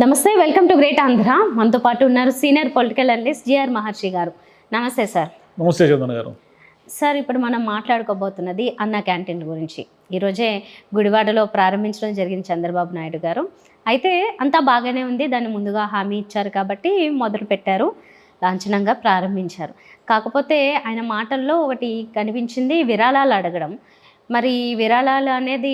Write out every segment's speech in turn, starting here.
నమస్తే, welcome to great Andhra. మనతో పాటు ఉన్నారు సీనియర్ పొలిటికల్ అనలిస్ట్ జిఆర్ మహర్షి గారు. నమస్తే సార్. నమస్తే చందన గారు. సార్, ఇప్పుడు మనం మాట్లాడుకోబోతున్నది అన్న క్యాంటీన్ గురించి. ఈరోజే గుడివాడలో ప్రారంభించడం జరిగింది చంద్రబాబు నాయుడు గారు. అయితే అంతా బాగానే ఉంది, దాన్ని ముందుగా హామీ ఇచ్చారు కాబట్టి మొదలు పెట్టారు, లాంఛనంగా ప్రారంభించారు. కాకపోతే ఆయన మాటల్లో ఒకటి కనిపించింది, విరాళాలు అడగడం. మరి విరాళాలు అనేది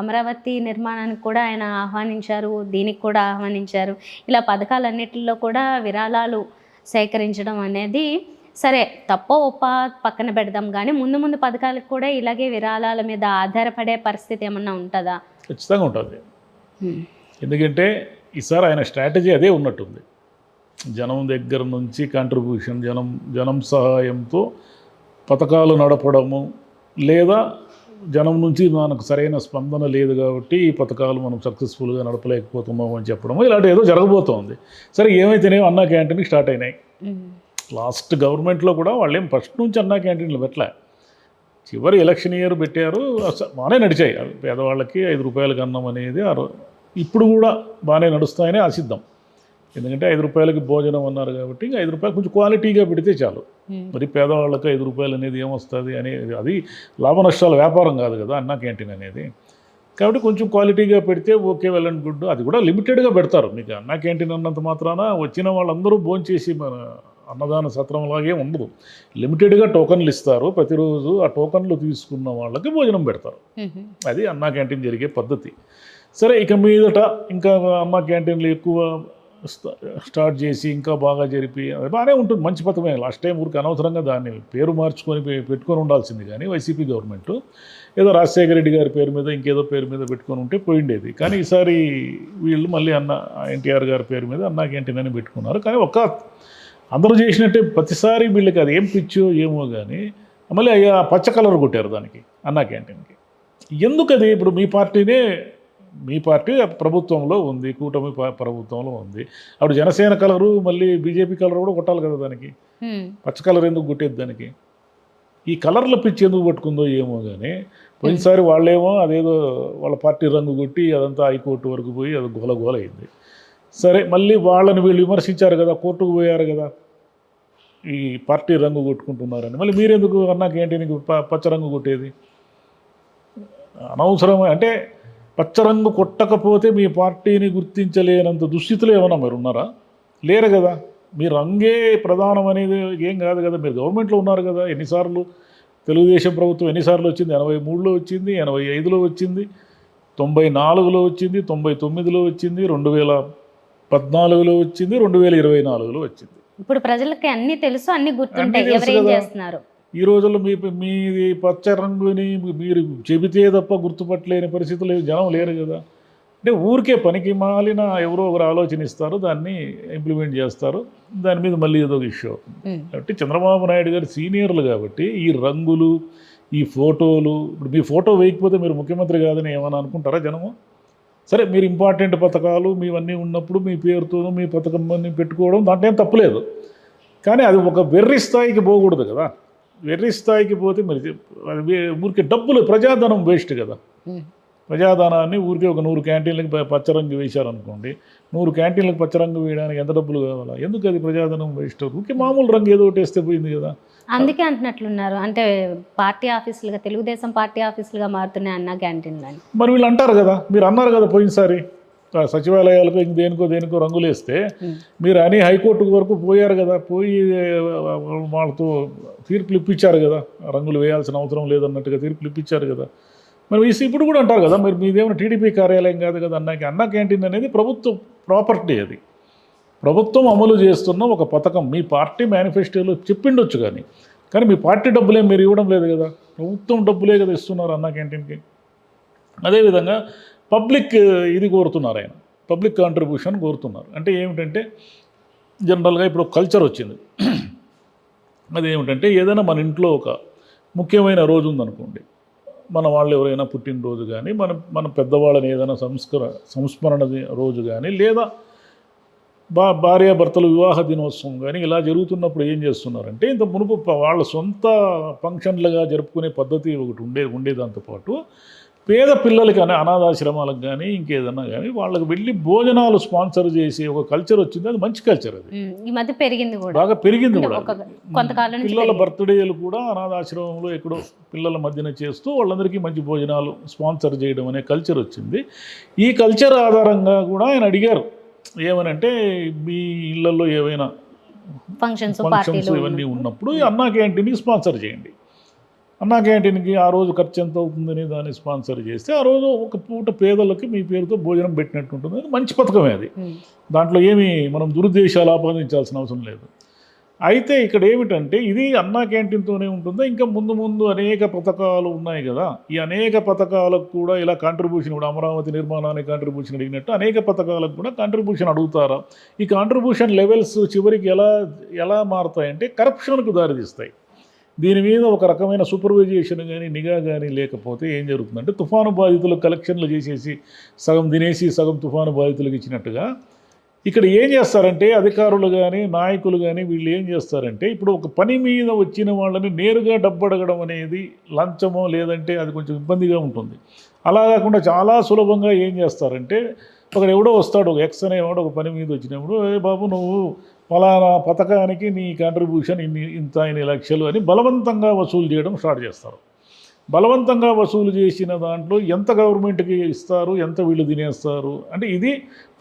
అమరావతి నిర్మాణానికి కూడా ఆయన ఆహ్వానించారు, దీనికి కూడా ఆహ్వానించారు. ఇలా పథకాలన్నిటిలో కూడా విరాళాలు సేకరించడం అనేది సరే, తప్పో ఒప్ప పక్కన పెడదాం, కానీ ముందు ముందు పథకాలకు కూడా ఇలాగే విరాళాల మీద ఆధారపడే పరిస్థితి ఏమన్నా ఉంటుందా? ఖచ్చితంగా ఉంటుంది. ఎందుకంటే ఈసారి ఆయన స్ట్రాటజీ అదే ఉన్నట్టుంది. జనం దగ్గర నుంచి కాంట్రిబ్యూషన్, జనం సహాయంతో పథకాలు నడపడము, లేదా జనం నుంచి మనకు సరైన స్పందన లేదు కాబట్టి ఈ పథకాలు మనం సక్సెస్ఫుల్గా నడపలేకపోతున్నాము అని చెప్పడము, ఇలాంటి ఏదో జరగబోతోంది. సరే, ఏమైతేనేమో అన్నా క్యాంటీన్కి స్టార్ట్ అయినాయి. లాస్ట్ గవర్నమెంట్లో కూడా వాళ్ళేం ఫస్ట్ నుంచి అన్నా క్యాంటీన్లు పెట్టలే, చివరి ఎలక్షన్ ఇయర్ పెట్టారు. బాగానే నడిచాయి. పేదవాళ్ళకి 5 రూపాయలకి అన్నం అనేది ఇప్పుడు కూడా బాగానే నడుస్తాయని ఆశిద్దాం. ఎందుకంటే 5 రూపాయలకి భోజనం అన్నారు కాబట్టి ఇంకా 5 రూపాయలు కొంచెం క్వాలిటీగా పెడితే చాలు. మరి పేదవాళ్ళకి 5 రూపాయలు అనేది ఏమొస్తుంది అనేది, అది లాభ నష్టాల వ్యాపారం కాదు కదా అన్నా క్యాంటీన్ అనేది. కాబట్టి కొంచెం క్వాలిటీగా పెడితే ఓకే, వెల్ అండ్ గుడ్. అది కూడా లిమిటెడ్గా పెడతారు. మీకు అన్నా క్యాంటీన్ అన్నంత మాత్రాన వచ్చిన వాళ్ళందరూ భోంచేసి మన అన్నదాన సత్రంలాగే ఉండదు. లిమిటెడ్గా టోకన్లు ఇస్తారు. ప్రతిరోజు ఆ టోకన్లు తీసుకున్న వాళ్ళకి భోజనం పెడతారు. అది అన్నా క్యాంటీన్ జరిగే పద్ధతి. సరే, ఇక మీదట ఇంకా అన్నా క్యాంటీన్లు ఎక్కువ స్టార్ట్ చేసి ఇంకా బాగా జరిపి అది బాగానే ఉంటుంది, మంచి పథకమే. లాస్ట్ టైం ఊరికి అనవసరంగా దాన్ని పేరు మార్చుకొని పెట్టుకొని ఉండాల్సింది, కానీ వైసీపీ గవర్నమెంట్ ఏదో రాజశేఖర రెడ్డి గారి పేరు మీద ఇంకేదో పేరు మీద పెట్టుకొని ఉంటే పోయిండేది. కానీ ఈసారి వీళ్ళు మళ్ళీ ఎన్టీఆర్ గారి పేరు మీద అన్నా క్యాంటీన్ అని పెట్టుకున్నారు. కానీ అందరూ చేసినట్టే ప్రతిసారి వీళ్ళకి అది ఏం పిచ్చో ఏమో కానీ మళ్ళీ పచ్చ కలర్ కొట్టారు దానికి, అన్నా క్యాంటీన్కి. ఎందుకు అది? ఇప్పుడు మీ పార్టీ ప్రభుత్వంలో ఉంది, కూటమి ప్రభుత్వంలో ఉంది. అప్పుడు జనసేన కలరు మళ్ళీ బీజేపీ కలర్ కూడా కొట్టాలి కదా దానికి. పచ్చ కలర్ ఎందుకు కొట్టేది దానికి? ఈ కలర్ల పిచ్చి ఎందుకు పట్టుకుందో ఏమో కానీ పోయినసారి వాళ్ళేమో అదేదో వాళ్ళ పార్టీ రంగు కొట్టి అదంతా హైకోర్టు వరకు పోయి అది గోల అయింది. సరే, మళ్ళీ వాళ్ళని వీళ్ళు విమర్శించారు కదా, కోర్టుకు పోయారు కదా, ఈ పార్టీ రంగు కొట్టుకుంటున్నారని. మళ్ళీ మీరెందుకు అన్నా క్యాంటీన్కి పచ్చ రంగు కొట్టేది? అనవసరం. అంటే పచ్చరంగు కొట్టకపోతే మీ పార్టీని గుర్తించలేనంత దుస్థితులు ఏమన్నా మీరు ఉన్నారా? లేరు కదా. మీ రంగే ప్రధానం అనేది ఏం కాదు కదా. మీరు గవర్నమెంట్లో ఉన్నారు కదా. ఎన్నిసార్లు తెలుగుదేశం ప్రభుత్వం ఎన్నిసార్లు వచ్చింది? 83లో వచ్చింది, 85లో వచ్చింది, 94లో వచ్చింది, 99లో వచ్చింది, 2014లో వచ్చింది, 2024లో వచ్చింది. ఇప్పుడు ప్రజలకి అన్నీ తెలుసు, అన్నీ గుర్తుంటాయి, ఎవరేం చేస్తున్నారు. ఈ రోజుల్లో మీది పచ్చ రంగుని మీరు చెబితే తప్ప గుర్తుపట్టలేని పరిస్థితులు జనం లేరు కదా. అంటే ఊరికే పనికి మాలిన ఎవరో ఒకరు ఆలోచనిస్తారు, దాన్ని ఇంప్లిమెంట్ చేస్తారు, దాని మీద మళ్ళీ ఏదో ఒక ఇష్యూ అవుతుంది. కాబట్టి చంద్రబాబు నాయుడు గారు సీనియర్లు కాబట్టి ఈ రంగులు, ఈ ఫోటోలు, ఇప్పుడు మీ ఫోటో వేయకపోతే మీరు ముఖ్యమంత్రి కాదని ఏమైనా అనుకుంటారా జనము? సరే, మీరు ఇంపార్టెంట్ పథకాలు మీవన్నీ ఉన్నప్పుడు మీ పేరుతోనూ మీ పథకం అన్నీ పెట్టుకోవడం దాంట్లో ఏం తప్పులేదు. కానీ అది ఒక వెర్రి స్థాయికి పోకూడదు కదా. వెర్రి స్థాయికి పోతే మరి ఊరికి డబ్బులు, ప్రజాధనం వేస్ట్ కదా. ప్రజాధనాన్ని ఊరికే ఒక 100 క్యాంటీన్లకు పచ్చరంగు వేశారనుకోండి, 100 క్యాంటీన్లకు పచ్చరంగు వేయడానికి ఎంత డబ్బులు కావాలా? ఎందుకు అది ప్రజాధనం వేస్ట్? ఊరికే మామూలు రంగు ఏదో ఒకటి వేస్తే పోయింది కదా. అందుకే అంటున్నట్లున్నారు, అంటే పార్టీ ఆఫీసులుగా, తెలుగుదేశం పార్టీ ఆఫీసులుగా మారుతున్నాయి అన్నా క్యాంటీన్లు అని. మరి వీళ్ళు అంటారు కదా, మీరు అన్నారు కదా పోయినసారి సచివాలయాలకు దేనికో రంగులు వేస్తే మీరు అని హైకోర్టు వరకు పోయారు కదా. పోయి వాళ్ళతో తీర్పులు ఇప్పించారు కదా, రంగులు వేయాల్సిన అవసరం లేదన్నట్టుగా తీర్పులు ఇప్పించారు కదా. మరి ఇప్పుడు కూడా అంటారు కదా, మరి మీదేమైనా టీడీపీ కార్యాలయం కాదు కదా. అన్నా క్యాంటీన్ అనేది ప్రభుత్వ ప్రాపర్టీ. అది ప్రభుత్వం అమలు చేస్తున్న ఒక పథకం. మీ పార్టీ మేనిఫెస్టోలో చెప్పిండొచ్చు, కానీ మీ పార్టీ డబ్బులే మీరు ఇవ్వడం లేదు కదా, ప్రభుత్వం డబ్బులే కదా ఇస్తున్నారు అన్నా క్యాంటీన్కి. అదేవిధంగా పబ్లిక్ ఇది కోరుతున్నారు, ఆయన పబ్లిక్ కాంట్రిబ్యూషన్ కోరుతున్నారు. అంటే ఏమిటంటే జనరల్గా ఇప్పుడు కల్చర్ వచ్చింది. అదేమిటంటే ఏదైనా మన ఇంట్లో ఒక ముఖ్యమైన రోజు ఉందనుకోండి, మన వాళ్ళు ఎవరైనా పుట్టినరోజు కానీ, మన పెద్దవాళ్ళని ఏదైనా సంస్మరణ రోజు కానీ, లేదా భార్యాభర్తల వివాహ దినోత్సవం కానీ ఇలా జరుగుతున్నప్పుడు ఏం చేస్తున్నారంటే, ఇంత మునుపు వాళ్ళ సొంత ఫంక్షన్లుగా జరుపుకునే పద్ధతి ఒకటి ఉండేదాంతోపాటు పేద పిల్లలకి అనాథాశ్రమాలకు కానీ ఇంకేదన్నా కానీ వాళ్ళకి వెళ్ళి భోజనాలు స్పాన్సర్ చేసే ఒక కల్చర్ వచ్చింది. అది మంచి కల్చర్, అది ఈ మధ్య పెరిగింది కూడా, బాగా పెరిగింది కూడా. కొంతకాలం నుంచి పిల్లల బర్త్డేలు కూడా అనాథాశ్రమంలో ఎక్కడో పిల్లల మధ్యన చేస్తూ వాళ్ళందరికీ మంచి భోజనాలు స్పాన్సర్ చేయడం అనే కల్చర్ వచ్చింది. ఈ కల్చర్ ఆధారంగా కూడా ఆయన అడిగారు ఏమనంటే, మీ ఇళ్లలో ఏవైనా ఫంక్షన్స్ ఇవన్నీ ఉన్నప్పుడు అన్నా క్యాంటీన్కి స్పాన్సర్ చేయండి. అన్నా క్యాంటీన్కి ఆ రోజు ఖర్చు ఎంత అవుతుందని దాన్ని స్పాన్సర్ చేస్తే ఆ రోజు ఒక పూట పేదలకి మీ పేరుతో భోజనం పెట్టినట్టు ఉంటుంది. అది మంచి పథకమే అది. దాంట్లో ఏమి మనం దురుద్దేశాలు ఆపాదించాల్సిన అవసరం లేదు. అయితే ఇక్కడ ఏమిటంటే, ఇది అన్నా క్యాంటీన్తోనే ఉంటుందా, ఇంకా ముందు ముందు అనేక పథకాలు ఉన్నాయి కదా. ఈ అనేక పథకాలకు కూడా ఇలా కాంట్రిబ్యూషన్, ఇప్పుడు అమరావతి నిర్మాణానికి కాంట్రిబ్యూషన్ అడిగినట్టు అనేక పథకాలకు కూడా కాంట్రిబ్యూషన్ అడుగుతారా? ఈ కాంట్రిబ్యూషన్ లెవెల్స్ చివరికి ఎలా మారుతాయంటే కరప్షన్కు దారితీస్తాయి. దీని మీద ఒక రకమైన సూపర్వైజేషన్ కానీ నిఘా కానీ లేకపోతే ఏం జరుగుతుందంటే, తుఫాను బాధితులకు కలెక్షన్లు చేసేసి సగం తినేసి సగం తుఫాను బాధితులకు ఇచ్చినట్టుగా ఇక్కడ ఏం చేస్తారంటే అధికారులు కానీ నాయకులు కానీ వీళ్ళు ఏం చేస్తారంటే, ఇప్పుడు ఒక పని మీద వచ్చిన వాళ్ళని నేరుగా డబ్బు అడగడం అనేది లంచమో లేదంటే అది కొంచెం ఇబ్బందిగా ఉంటుంది. అలా కాకుండా చాలా సులభంగా ఏం చేస్తారంటే, ఒకడు ఎవడో వస్తాడు, ఒక ఎక్స్ అనేవాడు ఒక పని మీద వచ్చినప్పుడు, ఏ బాబు నువ్వు ఫలానా పథకానికి నీ కాంట్రిబ్యూషన్ ఇన్ని లక్షలు అని బలవంతంగా వసూలు చేయడం స్టార్ట్ చేస్తారు. బలవంతంగా వసూలు చేసిన దాంట్లో ఎంత గవర్నమెంట్కి ఇస్తారు, ఎంత వీళ్ళు తినేస్తారు అంటే ఇది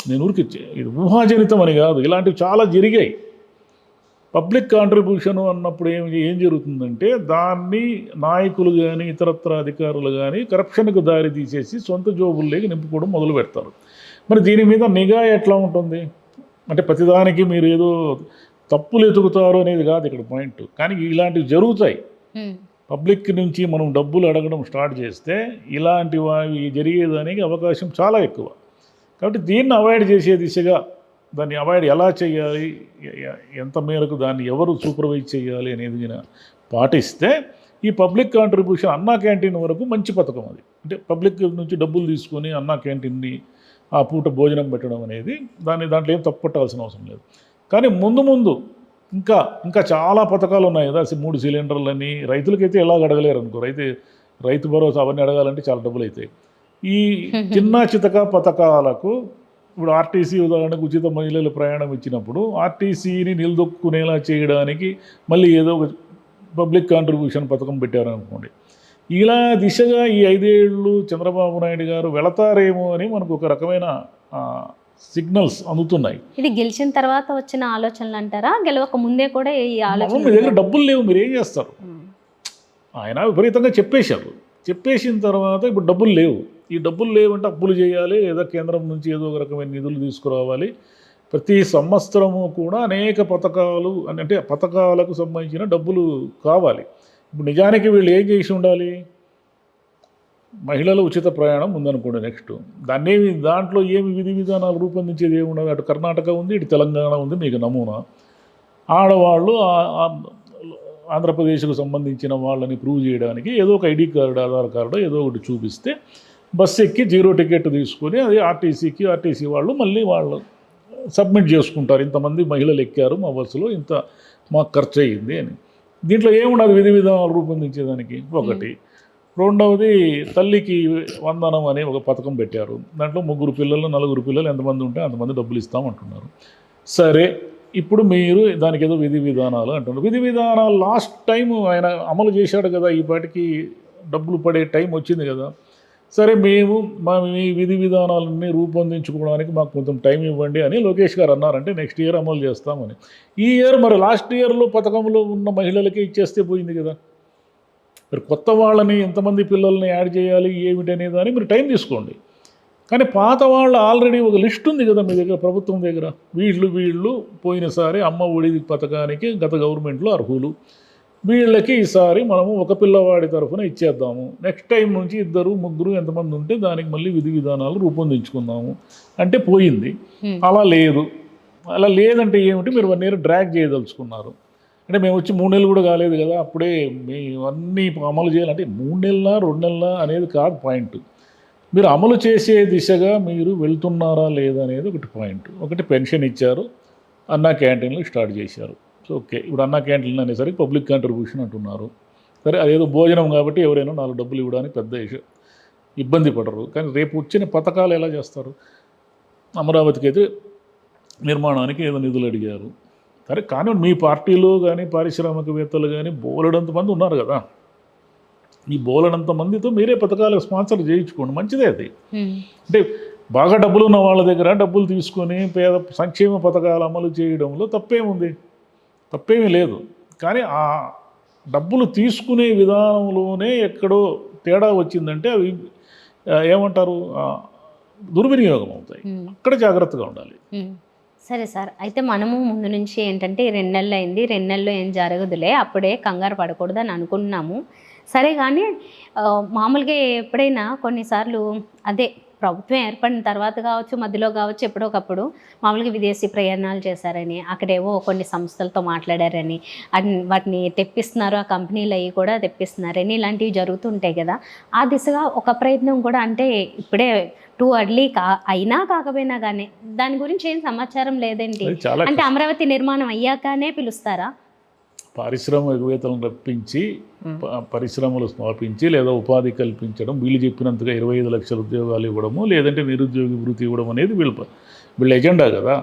ఇది ఊహాజనితం అని కాదు, ఇలాంటివి చాలా జరిగాయి. పబ్లిక్ కాంట్రిబ్యూషన్ అన్నప్పుడు ఏం జరుగుతుందంటే, దాన్ని నాయకులు కానీ ఇతరత్ర అధికారులు కానీ కరప్షన్కు దారి తీసేసి సొంత జోబుల్లోకి నింపుకోవడం మొదలు పెడతారు. మరి దీని మీద నిఘా ఎట్లా ఉంటుంది అంటే, ప్రతిదానికి మీరు ఏదో తప్పులు ఎతుకుతారు అనేది కాదు ఇక్కడ పాయింట్. కానీ ఇలాంటివి జరుగుతాయి. పబ్లిక్ నుంచి మనం డబ్బులు అడగడం స్టార్ట్ చేస్తే ఇలాంటివి జరిగేదానికి అవకాశం చాలా ఎక్కువ. కాబట్టి దీన్ని అవాయిడ్ చేసే దిశగా, దాన్ని అవాయిడ్ ఎలా చేయాలి, ఎంత మేరకు దాన్ని ఎవరు సూపర్వైజ్ చేయాలి అనేది పాటిస్తే ఈ పబ్లిక్ కాంట్రిబ్యూషన్ అన్నా క్యాంటీన్ వరకు మంచి పథకం అది. అంటే పబ్లిక్ నుంచి డబ్బులు తీసుకొని అన్నా క్యాంటీన్ని ఆ పూట భోజనం పెట్టడం అనేది దాంట్లో ఏం తప్పట్టాల్సిన అవసరం లేదు. కానీ ముందు ఇంకా చాలా పథకాలు ఉన్నాయి కదా. 3 సిలిండర్లని రైతులకైతే ఎలా అడగలేరు అనుకో. రైతు భరోసా అవన్నీ అడగాలంటే చాలా డబ్బులు అవుతాయి. ఈ చిన్న చితక పథకాలకు ఇప్పుడు ఆర్టీసీ ఉదాహరణకు ఉచిత మహిళలు ప్రయాణం ఇచ్చినప్పుడు ఆర్టీసీని నిలదొక్కునేలా చేయడానికి మళ్ళీ ఏదో ఒక పబ్లిక్ కాంట్రిబ్యూషన్ పథకం పెట్టారనుకోండి. ఇలా దిశగా ఈ 5 ఏళ్ళు చంద్రబాబు నాయుడు గారు వెళతారేమో అని మనకు ఒక రకమైన సిగ్నల్స్ అందుతున్నాయి. ఇది గెలిచిన తర్వాత వచ్చిన ఆలోచనలు అంటారా, గెలవక ముందే కూడా ఈ ఆలోచన? మీ దగ్గర డబ్బులు లేవు, మీరు ఏం చేస్తారు? ఆయన విపరీతంగా చెప్పేసిన తర్వాత ఇప్పుడు డబ్బులు లేవు. ఈ డబ్బులు లేవంటే అప్పులు చేయాలి, లేదా కేంద్రం నుంచి ఏదో ఒక రకమైన నిధులు తీసుకురావాలి. ప్రతి సంవత్సరము కూడా అనేక పథకాలు, అంటే పథకాలకు సంబంధించిన డబ్బులు కావాలి. ఇప్పుడు నిజానికి వీళ్ళు ఏం చేసి ఉండాలి? మహిళల ఉచిత ప్రయాణం ఉందనుకోండి, నెక్స్ట్ దాంట్లో ఏమి విధి విధానాలు రూపొందించేది ఏమున్నది? అటు కర్ణాటక ఉంది, ఇటు తెలంగాణ ఉంది. మీకు నమూనా ఆడవాళ్ళు ఆంధ్రప్రదేశ్కు సంబంధించిన వాళ్ళని ప్రూవ్ చేయడానికి ఏదో ఒక ఐడి కార్డు, ఆధార్ కార్డు ఏదో ఒకటి చూపిస్తే బస్సు ఎక్కి 0 టికెట్ తీసుకొని అది ఆర్టీసీ వాళ్ళు మళ్ళీ వాళ్ళు సబ్మిట్ చేసుకుంటారు. ఇంతమంది మహిళలు ఎక్కారు మా బస్సులో, ఇంత మాకు ఖర్చు అయ్యింది అని. దీంట్లో ఏముండదు విధి విధానాలు రూపొందించేదానికి. ఒకటి. రెండవది, తల్లికి వందనం అనే ఒక పథకం పెట్టారు. దాంట్లో 3 పిల్లలు 4 పిల్లలు ఎంతమంది ఉంటే అంతమంది డబ్బులు ఇస్తామంటున్నారు. సరే, ఇప్పుడు మీరు దానికి ఏదో విధి విధానాలు అంటున్నారు. విధి విధానాలు లాస్ట్ టైం ఆయన అమలు చేశాడు కదా, ఈ పాటికి డబ్బులు పడే టైం వచ్చింది కదా. సరే, మీ విధి విధానాలన్నీ రూపొందించుకోవడానికి మాకు కొంచెం టైం ఇవ్వండి అని లోకేష్ గారు అన్నారంటే నెక్స్ట్ ఇయర్ అమలు చేస్తామని. ఈ ఇయర్ మరి లాస్ట్ ఇయర్లో పథకంలో ఉన్న మహిళలకి ఇచ్చేస్తే పోయింది కదా. మరి కొత్త వాళ్ళని ఎంతమంది పిల్లల్ని యాడ్ చేయాలి ఏమిటనే దాన్ని మీరు టైం తీసుకోండి. కానీ పాత వాళ్ళు ఆల్రెడీ ఒక లిస్ట్ ఉంది కదా మీ దగ్గర, ప్రభుత్వం దగ్గర. వీళ్ళు పోయినసారి అమ్మ ఒడి పథకానికి గత గవర్నమెంట్లో అర్హులు, వీళ్ళకి ఈసారి మనము ఒక పిల్లవాడి తరఫున ఇచ్చేద్దాము, నెక్స్ట్ టైం నుంచి 2, 3 ఎంతమంది ఉంటే దానికి మళ్ళీ విధి విధానాలు రూపొందించుకుందాము అంటే పోయింది. అలా లేదంటే ఏమిటి? మీరు 1 ఇయర్ డ్రాగ్ చేయదలుచుకున్నారు. అంటే మేము వచ్చి 3 నెలలు కూడా కాలేదు కదా, అప్పుడే అన్నీ అమలు చేయాలంటే 3 నెలల 2 నెలల అనేది కాదు పాయింట్. మీరు అమలు చేసే దిశగా మీరు వెళ్తున్నారా లేదా అనేది ఒకటి పాయింట్. ఒకటి పెన్షన్ ఇచ్చారు, అన్నా క్యాంటీన్లు స్టార్ట్ చేశారు. సో ఓకే, ఇప్పుడు అన్నా క్యాంటీన్లు అనేసరికి పబ్లిక్ కాంట్రిబ్యూషన్ అంటున్నారు. సరే, అదేదో భోజనం కాబట్టి ఎవరైనా 4 డబ్బులు ఇవ్వడానికి పెద్ద ఇష్యూ. ఇబ్బంది పడరు. కానీ రేపు వచ్చిన పథకాలు ఎలా చేస్తారు? అమరావతికి అయితే నిర్మాణానికి ఏదో నిధులు అడిగారు. సరే కానీ మీ పార్టీలో కానీ పారిశ్రామికవేత్తలు కానీ బోలెడంత మంది ఉన్నారు కదా, ఈ బోలెడంత మందితో మీరే పథకాలు స్పాన్సర్ చేయించుకోండి, మంచిదే అది. అంటే బాగా డబ్బులు ఉన్న వాళ్ళ దగ్గర డబ్బులు తీసుకొని పేద సంక్షేమ పథకాలు అమలు చేయడంలో తప్పేముంది? తప్పేమీ లేదు. కానీ ఆ డబ్బులు తీసుకునే విధానంలోనే ఎక్కడో తేడా వచ్చిందంటే అవి ఏమంటారు, దుర్వినియోగం అవుతాయి. అక్కడ జాగ్రత్తగా ఉండాలి. సరే సార్, అయితే మనము ముందు నుంచి ఏంటంటే 2 నెలలు అయింది, 2 నెలల్లో ఏం జరగదులే, అప్పుడే కంగారు పడకూడదు అని అనుకుంటున్నాము. సరే కానీ మామూలుగా ఎప్పుడైనా కొన్నిసార్లు అదే ప్రభుత్వం ఏర్పడిన తర్వాత కావచ్చు, మధ్యలో కావచ్చు, ఎప్పుడోకప్పుడు మామూలుగా విదేశీ ప్రయాణాలు చేశారని, అక్కడేవో కొన్ని సంస్థలతో మాట్లాడారని, వాటిని తెప్పిస్తున్నారు, ఆ కంపెనీలు అవి కూడా తెప్పిస్తున్నారని, ఇలాంటివి జరుగుతుంటాయి కదా. ఆ దిశగా ఒక ప్రయత్నం కూడా, అంటే ఇప్పుడే టూ అర్లీ అయినా కాకపోయినా కానీ దాని గురించి ఏం సమాచారం లేదేంటి? అంటే అమరావతి నిర్మాణం అయ్యాకనే పిలుస్తారా? పారిశ్రామికవేత్తలను రప్పించి పరిశ్రమలు స్థాపించి లేదా ఉపాధి కల్పించడం, వీళ్ళు చెప్పినంతగా 25 లక్షల ఉద్యోగాలు ఇవ్వడము, లేదంటే నిరుద్యోగ వృత్తి ఇవ్వడం అనేది వీళ్ళ ఎజెండా కదా.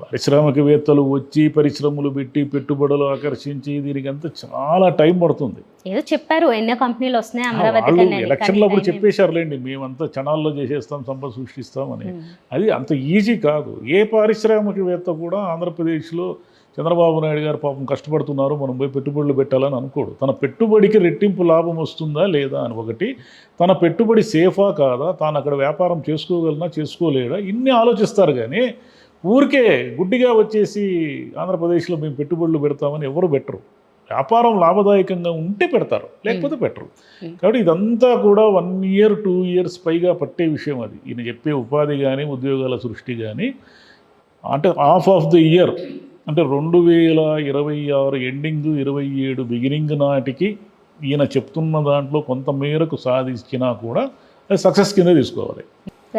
పారిశ్రామికవేత్తలు వచ్చి పరిశ్రమలు పెట్టి పెట్టుబడులు ఆకర్షించి దీనికంతా చాలా టైం పడుతుంది. ఏదో చెప్పారు ఎన్నో కంపెనీలు వస్తున్నాయి అమరావతి, వాళ్ళు ఎలక్షన్లో అప్పుడు చెప్పేశారులేండి, మేమంతా క్షణాల్లో చేసేస్తాం, సంపద సృష్టిస్తామని. అది అంత ఈజీ కాదు. ఏ పారిశ్రామికవేత్త కూడా ఆంధ్రప్రదేశ్లో చంద్రబాబు నాయుడు గారు పాపం కష్టపడుతున్నారు, మనం పోయి పెట్టుబడులు పెట్టాలని అనుకోడు. తన పెట్టుబడికి రెట్టింపు లాభం వస్తుందా లేదా అని, ఒకటి తన పెట్టుబడి సేఫా కాదా, తాను అక్కడ వ్యాపారం చేసుకోగలనా చేసుకోలేడా, ఇన్ని ఆలోచిస్తారు. కానీ ఊరికే గుడ్డిగా వచ్చేసి ఆంధ్రప్రదేశ్లో మేము పెట్టుబడులు పెడతామని ఎవరు పెట్టరు. వ్యాపారం లాభదాయకంగా ఉంటే పెడతారు, లేకపోతే పెట్టరు. కాబట్టి ఇదంతా కూడా 1 year 2 years పైగా పట్టే విషయం. అది ఈయన చెప్పే ఉపాధి కానీ ఉద్యోగాల సృష్టి కానీ, అంటే హాఫ్ ఆఫ్ ది ఇయర్, అంటే 2026 ఎండింగ్ 27 బిగినింగ్ నాటికి ఈయన చెప్తున్న దాంట్లో కొంత మేరకు సాధించినా కూడా అది సక్సెస్ కింద తీసుకోవాలి.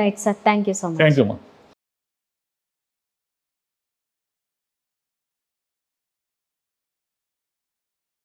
Right sir, thank you so much. Thank you అమ్మా.